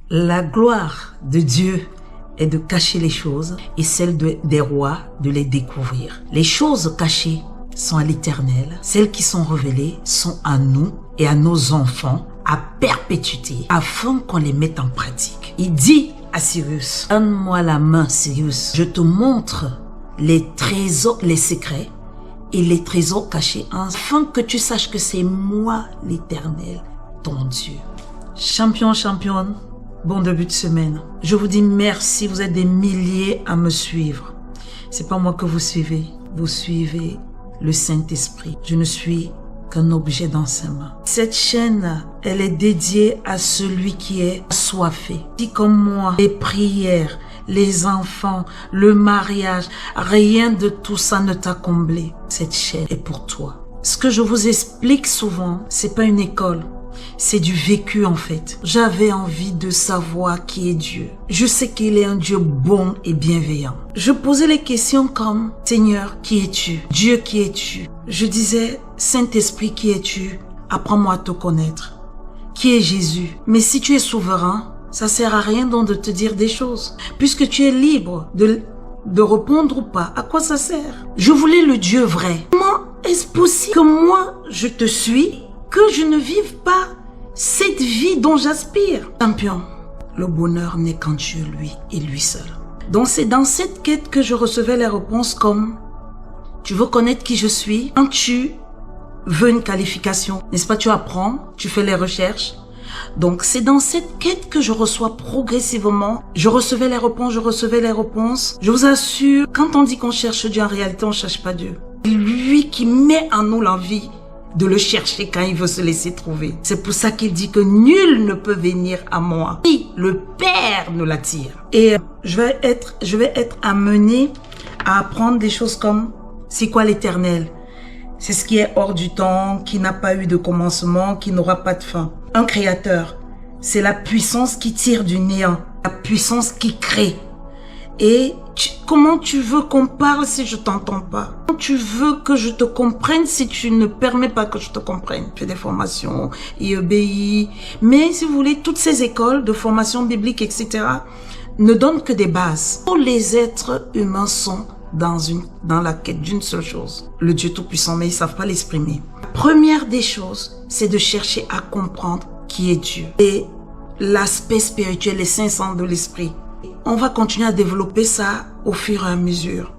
La gloire de Dieu est de cacher les choses et celle des rois de les découvrir. Les choses cachées sont à l'Éternel. Celles qui sont révélées sont à nous et à nos enfants à perpétuité afin qu'on les mette en pratique. Il dit à Cyrus, donne-moi la main, Cyrus. Je te montre les trésors, les secrets et les trésors cachés afin que tu saches que c'est moi, l'Éternel, ton Dieu. Champion, championne, bon début de semaine. Je vous dis merci, vous êtes des milliers à me suivre. C'est pas moi que vous suivez le Saint-Esprit. Je ne suis qu'un objet dans sa main. Cette chaîne, elle est dédiée à celui qui est assoiffé. Si comme moi, les prières, les enfants, le mariage, rien de tout ça ne t'a comblé. Cette chaîne est pour toi. Ce que je vous explique souvent, c'est pas une école. C'est du vécu en fait. J'avais envie de savoir qui est Dieu. Je sais qu'il est un Dieu bon et bienveillant. Je posais les questions comme Seigneur, qui es-tu? Dieu, qui es-tu? Je disais Saint-Esprit, qui es-tu? Apprends-moi à te connaître. Qui est Jésus? Mais si tu es souverain, ça sert à rien donc de te dire des choses. Puisque tu es libre de répondre ou pas, à quoi ça sert? Je voulais le Dieu vrai. Comment est-ce possible que moi, je te suis, que je ne vive pas cette vie dont j'aspire? Champion, le bonheur n'est qu'en Dieu, lui et lui seul. Donc c'est dans cette quête que je recevais les réponses comme tu veux connaître qui je suis? Quand tu veux une qualification, n'est-ce pas, tu apprends, tu fais les recherches. Donc c'est dans cette quête que je reçois progressivement. Je recevais les réponses. Je vous assure, quand on dit qu'on cherche Dieu, en réalité on ne cherche pas Dieu. C'est lui qui met en nous l'envie de le chercher quand il veut se laisser trouver. C'est pour ça qu'il dit que nul ne peut venir à moi si le Père ne l'attire. Et je vais être amené à apprendre des choses comme c'est quoi l'Éternel? C'est ce qui est hors du temps, qui n'a pas eu de commencement, qui n'aura pas de fin. Un créateur, c'est la puissance qui tire du néant, la puissance qui crée. Et comment tu veux qu'on parle si je t'entends pas? Comment tu veux que je te comprenne si tu ne permets pas que je te comprenne? Je fais des formations, IEBI, mais si vous voulez, toutes ces écoles de formation biblique, etc., ne donnent que des bases. Tous les êtres humains sont dans la quête d'une seule chose, le Dieu Tout-Puissant, mais ils savent pas l'exprimer. La première des choses, c'est de chercher à comprendre qui est Dieu et l'aspect spirituel, les 5 sens de l'esprit. On va continuer à développer ça au fur et à mesure.